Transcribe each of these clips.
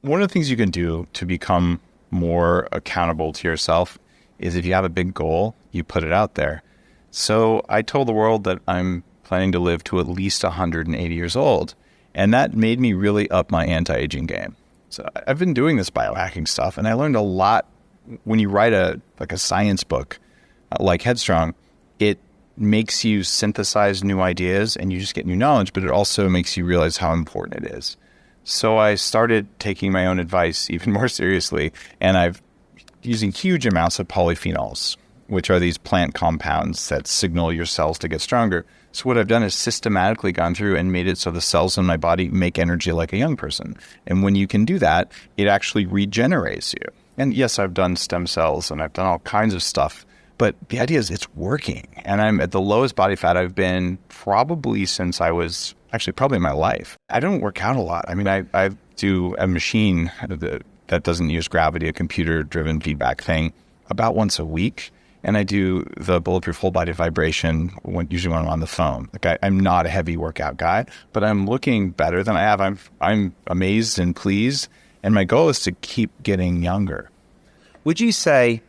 One of the things you can do to become more accountable to yourself is if you have a big goal, you put it out there. So I told the world that I'm planning to live to at least 180 years old. And that made me really up my anti-aging game. So I've been doing this biohacking stuff, and I learned a lot. When you write a science book like Headstrong, it makes you synthesize new ideas and you just get new knowledge, but it also makes you realize how important it is. So I started taking my own advice even more seriously, and I've using huge amounts of polyphenols, which are these plant compounds that signal your cells to get stronger. So what I've done is systematically gone through and made it so the cells in my body make energy like a young person. And when you can do that, it actually regenerates you. And yes, I've done stem cells and I've done all kinds of stuff, but the idea is it's working. And I'm at the lowest body fat I've been probably since I was probably in my life. I don't work out a lot. I mean, I do a machine that doesn't use gravity, a computer-driven feedback thing, about once a week. And I do the bulletproof whole body vibration usually when I'm on the phone. Like I'm not a heavy workout guy, but I'm looking better than I have. I'm amazed and pleased. And my goal is to keep getting younger. Would you say,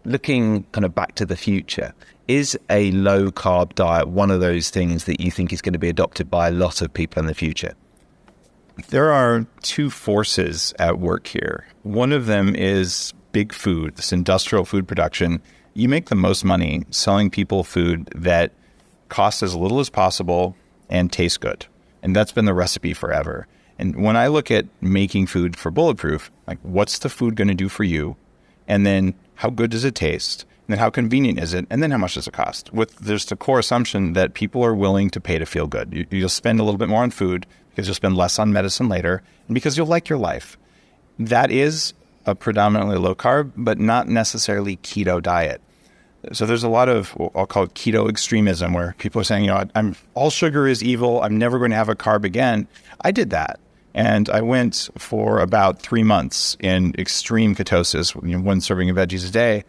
looking kind of back to the future, is a low carb diet one of those things that you think is going to be adopted by a lot of people in the future? There are two forces at work here. One of them is big food, this industrial food production. You make the most money selling people food that costs as little as possible and tastes good. And that's been the recipe forever. And when I look at making food for Bulletproof, like what's the food going to do for you? And then how good does it taste? And then how convenient is it? And then how much does it cost? There's the core assumption that people are willing to pay to feel good. You'll spend a little bit more on food because you'll spend less on medicine later and because you'll like your life. That is a predominantly low carb, but not necessarily keto diet. So there's a lot of what I'll call keto extremism where people are saying, all sugar is evil. I'm never going to have a carb again. I did that. And I went for about 3 months in extreme ketosis, one serving of veggies a day.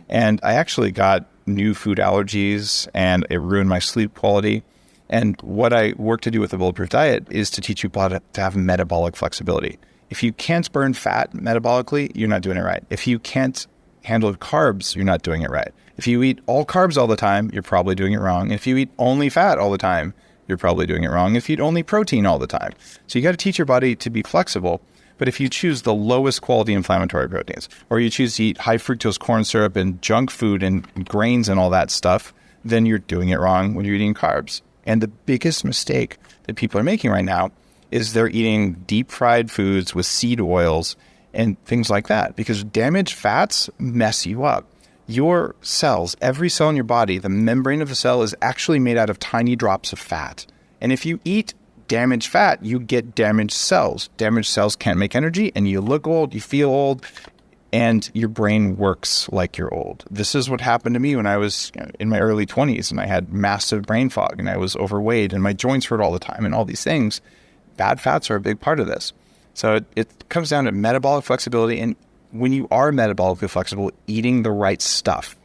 And I actually got new food allergies and it ruined my sleep quality. And what I work to do with the Bulletproof diet is to teach people how to have metabolic flexibility. If you can't burn fat metabolically, you're not doing it right. If you can't handle carbs, you're not doing it right. If you eat all carbs all the time, you're probably doing it wrong. If you eat only fat all the time, you're probably doing it wrong. If you eat only protein all the time. So you got to teach your body to be flexible. But if you choose the lowest quality inflammatory proteins, or you choose to eat high fructose corn syrup and junk food and grains and all that stuff, then you're doing it wrong when you're eating carbs. And the biggest mistake that people are making right now is they're eating deep fried foods with seed oils and things like that, because damaged fats mess you up. Your cells, every cell in your body, the membrane of the cell is actually made out of tiny drops of fat. And if you eat damaged fat, you get damaged cells. Damaged cells can't make energy and you look old, you feel old, and your brain works like you're old. This is what happened to me when I was in my early 20s and I had massive brain fog and I was overweight and my joints hurt all the time and all these things. Bad fats are a big part of this. So it comes down to metabolic flexibility, and when you are metabolically flexible, eating the right stuff.